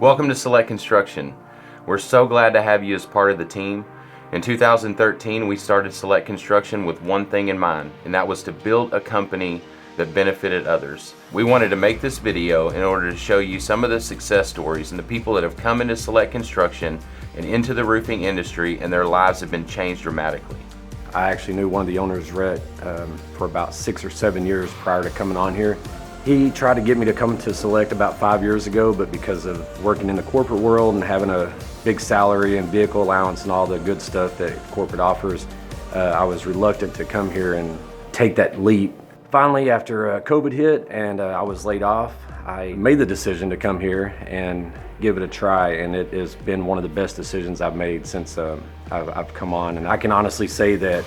Welcome to Select Construction. We're so glad to have you as part of the team. In 2013, we started Select Construction with one thing in mind, and that was to build a company that benefited others. We wanted to make this video in order to show you some of the success stories and the people that have come into Select Construction and into the roofing industry, and their lives have been changed dramatically. I actually knew one of the owners, Rhett, for about 6 or 7 years prior to coming on here. He tried to get me to come to Select about 5 years ago, but because of working in the corporate world and having a big salary and vehicle allowance and all the good stuff that corporate offers, I was reluctant to come here and take that leap. Finally, after COVID hit and I was laid off, I made the decision to come here and give it a try, and it has been one of the best decisions I've made since I've come on. And I can honestly say that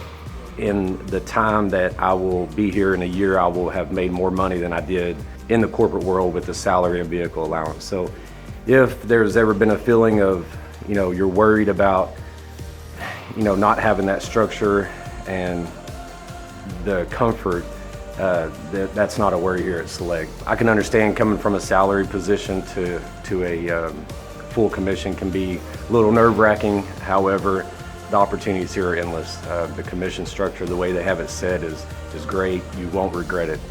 in the time that I will be here in a year, I will have made more money than I did in the corporate world with the salary and vehicle allowance. So if there's ever been a feeling of, you're worried about, not having that structure and the comfort, that's not a worry here at Select. I can understand coming from a salary position to a full commission can be a little nerve-wracking. However, the opportunities here are endless. The commission structure, the way they have it set is great. You won't regret it.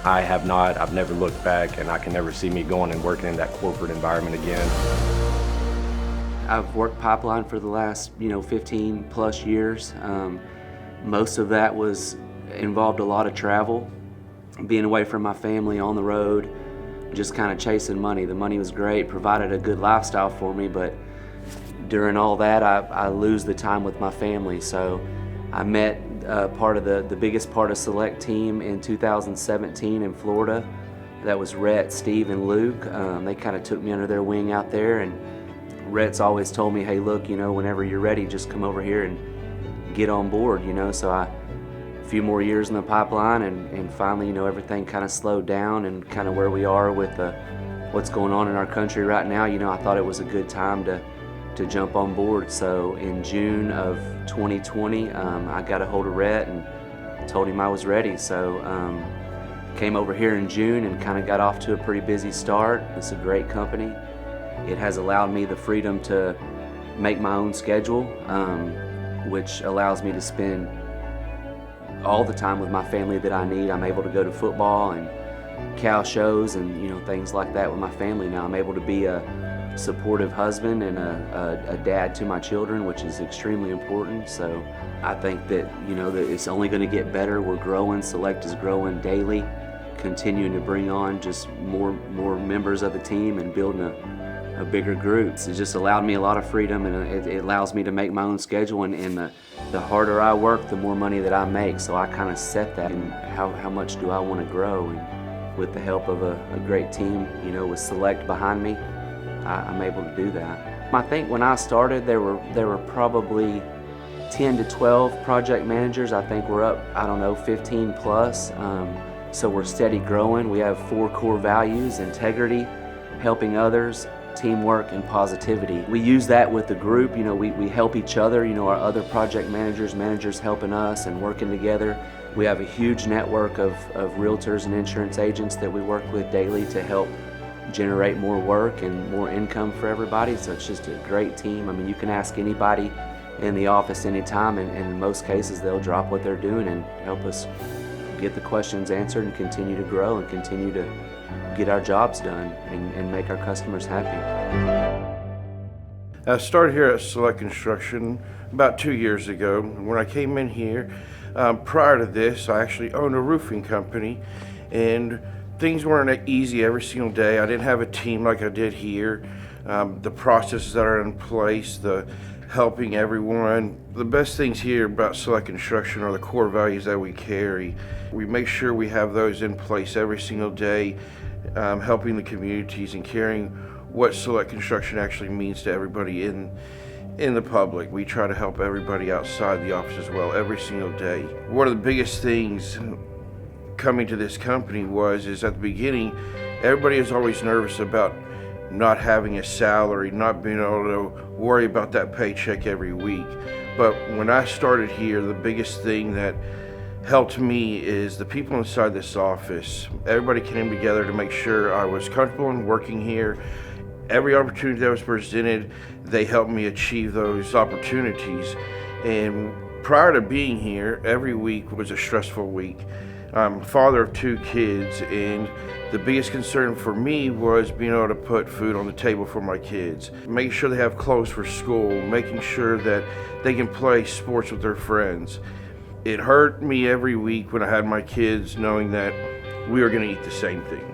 I've never looked back, and I can never see me going and working in that corporate environment again. I've worked pipeline for the last 15 plus years. Most of that involved a lot of travel, being away from my family on the road, just kind of chasing money. The money was great, provided a good lifestyle for me, but during all that, I lose the time with my family. So I met part of the biggest part of Select team in 2017 in Florida. That was Rhett, Steve, and Luke. They kind of took me under their wing out there, and Rhett's always told me, hey, look, whenever you're ready, just come over here and get on board, So a few more years in the pipeline, and finally, everything kind of slowed down, and kind of where we are with what's going on in our country right now, I thought it was a good time to jump on board. So in June of 2020, I got a hold of Rhett and told him I was ready. So came over here in June and kind of got off to a pretty busy start. It's a great company. It has allowed me the freedom to make my own schedule, which allows me to spend all the time with my family that I need. I'm able to go to football and cow shows and things like that with my family now. I'm able to be a supportive husband and a dad to my children, which is extremely important. So I think that that it's only going to get better. We're growing. Select is growing daily, continuing to bring on just more members of the team and building a bigger group. It's just allowed me a lot of freedom, and it allows me to make my own schedule, and the harder I work, the more money that I make. So I kind of set that, and how much do I want to grow, and with the help of a great team, with Select behind me, I'm able to do that. I think when I started, there were probably 10 to 12 project managers. I think we're up, 15 plus. So we're steady growing. We have 4 core values: integrity, helping others, teamwork, and positivity. We use that with the group. We help each other. Our other project managers helping us and working together. We have a huge network of realtors and insurance agents that we work with daily to help generate more work and more income for everybody. So it's just a great team. You can ask anybody in the office anytime, and in most cases they'll drop what they're doing and help us get the questions answered and continue to grow and continue to get our jobs done and make our customers happy. I started here at Select Construction about 2 years ago. When I came in here, prior to this, I actually owned a roofing company, and things weren't easy every single day. I didn't have a team like I did here. The processes that are in place, the helping everyone. The best things here about Select Construction are the core values that we carry. We make sure we have those in place every single day, helping the communities and caring what Select Construction actually means to everybody in the public. We try to help everybody outside the office as well every single day. One of the biggest things coming to this company is at the beginning, everybody is always nervous about not having a salary, not being able to worry about that paycheck every week. But when I started here, the biggest thing that helped me is the people inside this office. Everybody came together to make sure I was comfortable in working here, every opportunity that was presented, they helped me achieve those opportunities. And prior to being here, every week was a stressful week. I'm a father of 2 kids, and the biggest concern for me was being able to put food on the table for my kids, making sure they have clothes for school, making sure that they can play sports with their friends. It hurt me every week when I had my kids knowing that we were going to eat the same thing.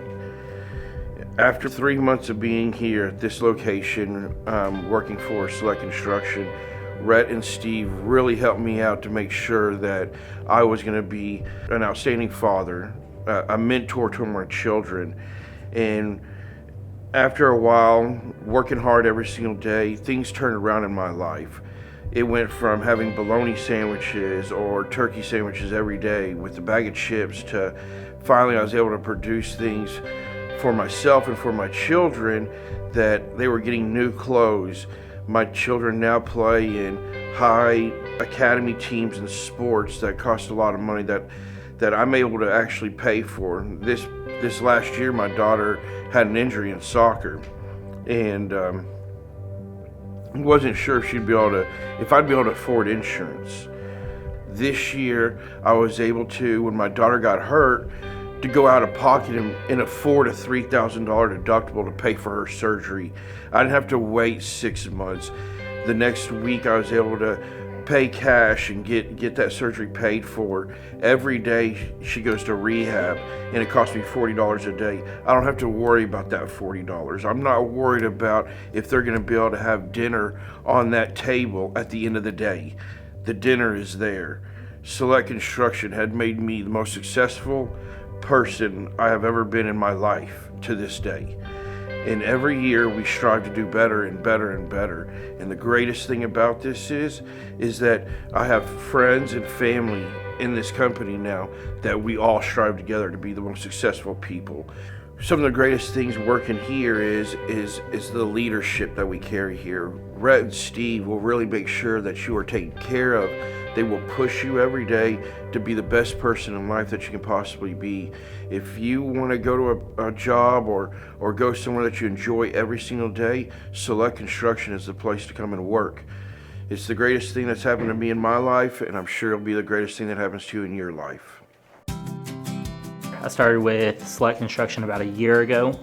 After 3 months of being here at this location, working for Select Construction, Rhett and Steve really helped me out to make sure that I was going to be an outstanding father, a mentor to my children. And after a while, working hard every single day, things turned around in my life. It went from having bologna sandwiches or turkey sandwiches every day with a bag of chips to finally I was able to produce things for myself and for my children, that they were getting new clothes. My children now play in high academy teams and sports that cost a lot of money that I'm able to actually pay for. This last year, my daughter had an injury in soccer, and wasn't sure if I'd be able to afford insurance. This year, I was able to, when my daughter got hurt, to go out of pocket and afford a $3,000 deductible to pay for her surgery. I didn't have to wait 6 months. The next week I was able to pay cash and get that surgery paid for. Every day she goes to rehab and it costs me $40 a day. I don't have to worry about that $40. I'm not worried about if they're gonna be able to have dinner on that table at the end of the day. The dinner is there. Select Construction had made me the most successful person I have ever been in my life to this day. And every year we strive to do better and better and better. And the greatest thing about this is that I have friends and family in this company now that we all strive together to be the most successful people. Some of the greatest things working here is the leadership that we carry here. Rhett and Steve will really make sure that you are taken care of. They will push you every day to be the best person in life that you can possibly be. If you want to go to a job or go somewhere that you enjoy every single day, Select Construction is the place to come and work. It's the greatest thing that's happened to me in my life, and I'm sure it'll be the greatest thing that happens to you in your life. I started with Select Construction about a year ago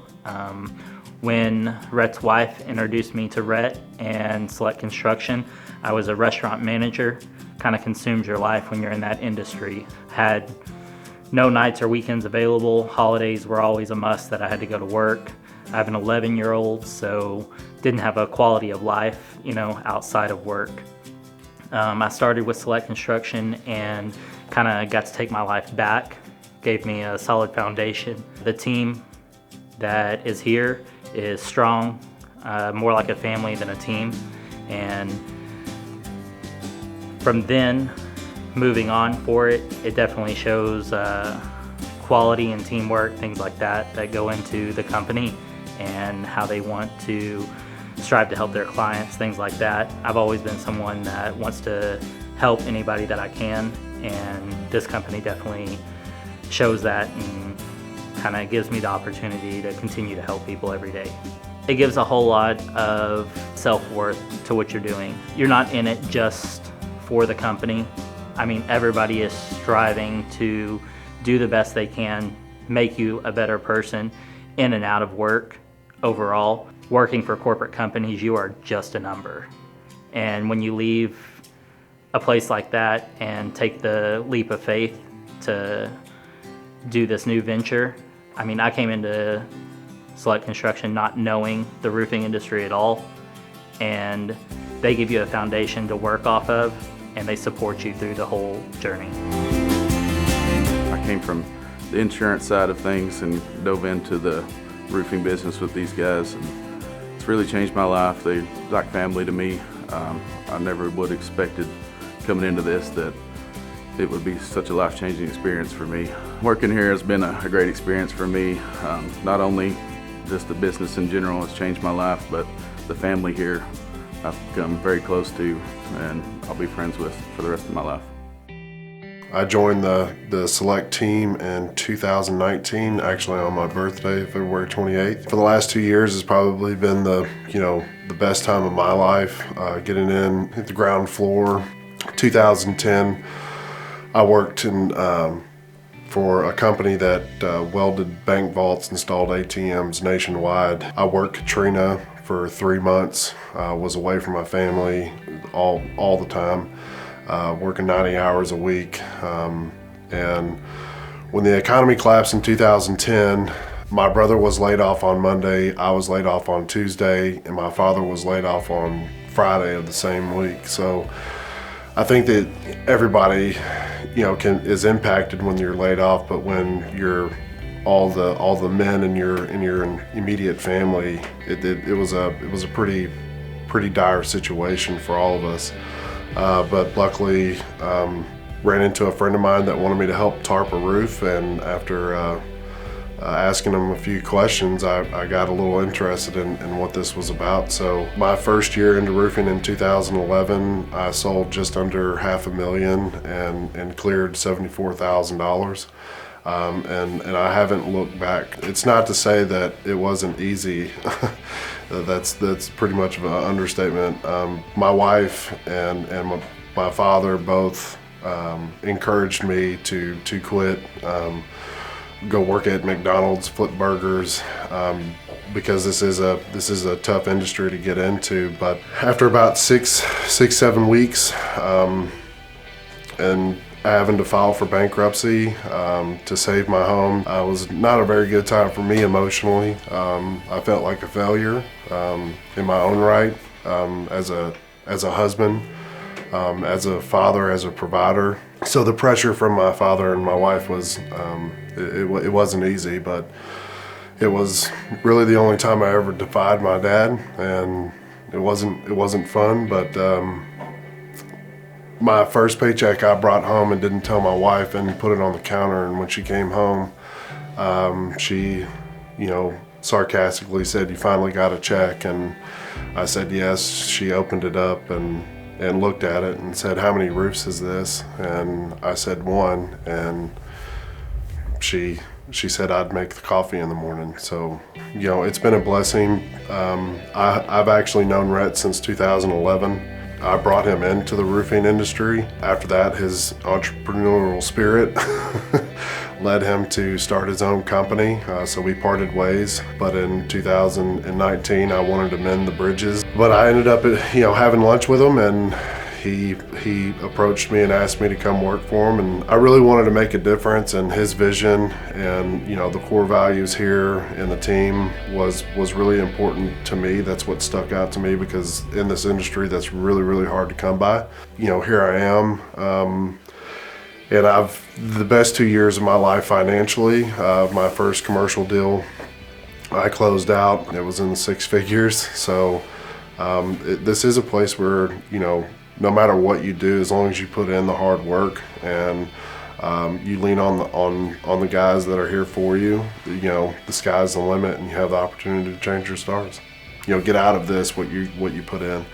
when Rhett's wife introduced me to Rhett and Select Construction. I was a restaurant manager. Kind of consumes your life when you're in that industry. Had no nights or weekends available. Holidays were always a must that I had to go to work. I have an 11-year-old, so didn't have a quality of life, outside of work. I started with Select Construction and kind of got to take my life back. Gave me a solid foundation. The team that is here is strong, more like a family than a team. And from then, moving on for it, it definitely shows quality and teamwork, things like that go into the company and how they want to strive to help their clients, things like that. I've always been someone that wants to help anybody that I can, and this company definitely shows that and kind of gives me the opportunity to continue to help people every day. It gives a whole lot of self-worth to what you're doing. You're not in it just for the company. I mean, everybody is striving to do the best they can, make you a better person in and out of work overall. Working for corporate companies, you are just a number. And when you leave a place like that and take the leap of faith to do this new venture, I mean, I came into Select Construction not knowing the roofing industry at all, and they give you a foundation to work off of, and they support you through the whole journey. I came from the insurance side of things and dove into the roofing business with these guys, and it's really changed my life. They're like family to me. I never would have expected coming into this that it would be such a life-changing experience for me. Working here has been a great experience for me. Not only just the business in general has changed my life, but the family here I've become very close to and I'll be friends with for the rest of my life. I joined the Select team in 2019, actually on my birthday, February 28th. For the last 2 years has probably been the best time of my life, getting in, hit the ground floor. 2010, I worked for a company that welded bank vaults, installed ATMs nationwide. I worked Katrina for 3 months, was away from my family all the time, working 90 hours a week. And when the economy collapsed in 2010, my brother was laid off on Monday, I was laid off on Tuesday, and my father was laid off on Friday of the same week. So I think that everybody, is impacted when you're laid off, but when you're all the men in your immediate family, it was a pretty dire situation for all of us. But luckily, ran into a friend of mine that wanted me to help tarp a roof, and after asking him a few questions, I got a little interested in what this was about. So my first year into roofing in 2011, I sold just under $500,000 and cleared $74,000. And I haven't looked back. It's not to say that it wasn't easy. That's pretty much of an understatement. My wife and my father both encouraged me to quit, go work at McDonald's, flip burgers, because this is a tough industry to get into. But after about six, 7 weeks, and having to file for bankruptcy to save my home, it was not a very good time for me emotionally. I felt like a failure in my own right, as a husband, as a father, as a provider. So the pressure from my father and my wife was, it wasn't easy, but it was really the only time I ever defied my dad, and it wasn't fun. But my first paycheck I brought home and didn't tell my wife and put it on the counter, and when she came home, she, sarcastically said, "You finally got a check?" And I said yes. She opened it up and looked at it and said, "How many roofs is this?" And I said 1, and she said I'd make the coffee in the morning. So, it's been a blessing. I've actually known Rhett since 2011. I brought him into the roofing industry. After that, his entrepreneurial spirit led him to start his own company, so we parted ways. But in 2019, I wanted to mend the bridges. But I ended up, having lunch with him, and he approached me and asked me to come work for him. And I really wanted to make a difference, and his vision and, the core values here in the team was really important to me. That's what stuck out to me, because in this industry, that's really, really hard to come by. Here I am. And the best 2 years of my life financially. My first commercial deal I closed out, it was in the 6 figures. So this is a place where, no matter what you do, as long as you put in the hard work and you lean on the guys that are here for you, the sky's the limit, and you have the opportunity to change your stars. Get out of this what you put in.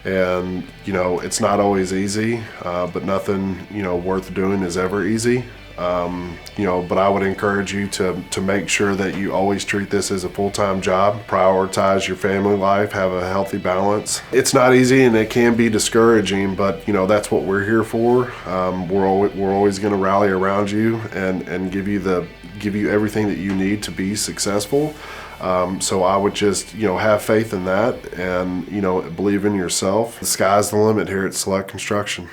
And it's not always easy, but nothing worth doing is ever easy. But I would encourage you to make sure that you always treat this as a full-time job. Prioritize your family life, have a healthy balance. It's not easy, and it can be discouraging, but that's what we're here for. We're always going to rally around you and give you everything that you need to be successful. So I would just, have faith in that, and, believe in yourself. The sky's the limit here at Select Construction.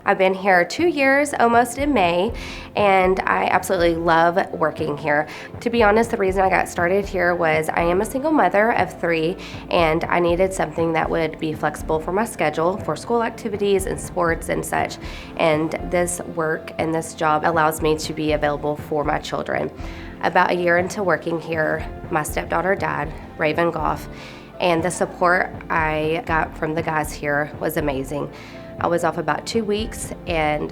I've been here 2 years, almost in May, and I absolutely love working here. To be honest, the reason I got started here was I am a single mother of 3, and I needed something that would be flexible for my schedule, for school activities and sports and such. And this work and this job allows me to be available for my children. About a year into working here, my stepdaughter died, Raven Goff, and the support I got from the guys here was amazing. I was off about 2 weeks, and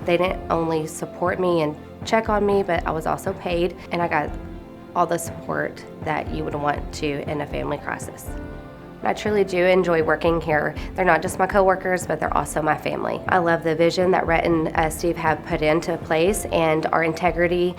they didn't only support me and check on me, but I was also paid, and I got all the support that you would want to in a family crisis. I truly do enjoy working here. They're not just my coworkers, but they're also my family. I love the vision that Rhett and Steve have put into place, and our integrity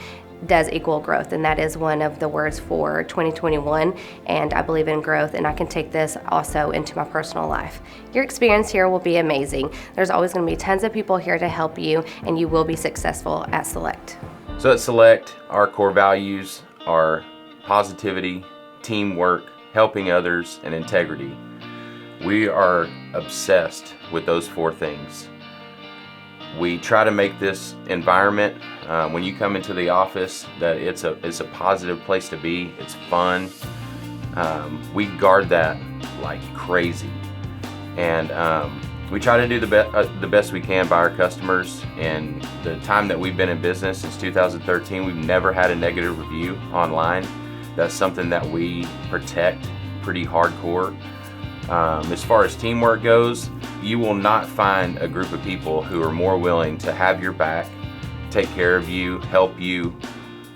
does equal growth, and that is one of the words for 2021, and I believe in growth, and I can take this also into my personal life. Your experience here will be amazing. There's always going to be tons of people here to help you, and you will be successful at Select. So at Select, our core values are positivity, teamwork, helping others, and integrity. We are obsessed with those 4 things. We try to make this environment, when you come into the office, that it's a positive place to be. It's fun. We guard that like crazy, and we try to do the best we can by our customers. And the time that we've been in business, since 2013, we've never had a negative review online. That's something that we protect pretty hardcore. As far as teamwork goes, you will not find a group of people who are more willing to have your back, take care of you, help you,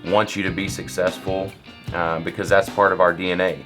want you to be successful, because that's part of our DNA.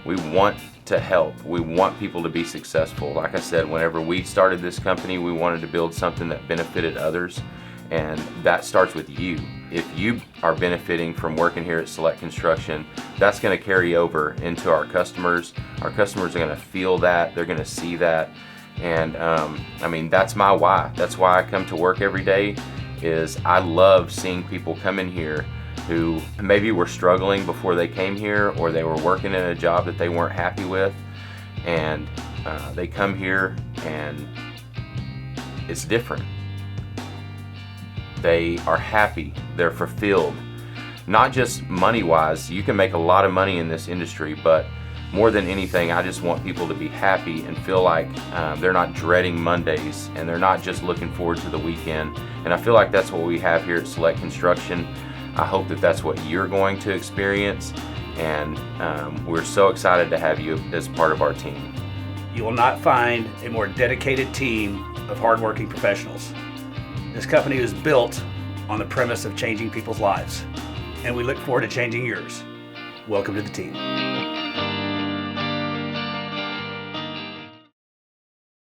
We want to help. We want people to be successful. Like I said, whenever we started this company, we wanted to build something that benefited others, and that starts with you. If you are benefiting from working here at Select Construction, that's going to carry over into our customers. Our customers are going to feel that, they're going to see that, and I mean, that's my why. That's why I come to work every day, is I love seeing people come in here who maybe were struggling before they came here, or they were working in a job that they weren't happy with, and they come here and it's different. They are happy, they're fulfilled. Not just money-wise, you can make a lot of money in this industry, but more than anything, I just want people to be happy and feel like they're not dreading Mondays, and they're not just looking forward to the weekend. And I feel like that's what we have here at Select Construction. I hope that that's what you're going to experience, and we're so excited to have you as part of our team. You will not find a more dedicated team of hardworking professionals. This company is built on the premise of changing people's lives, and we look forward to changing yours. Welcome to the team.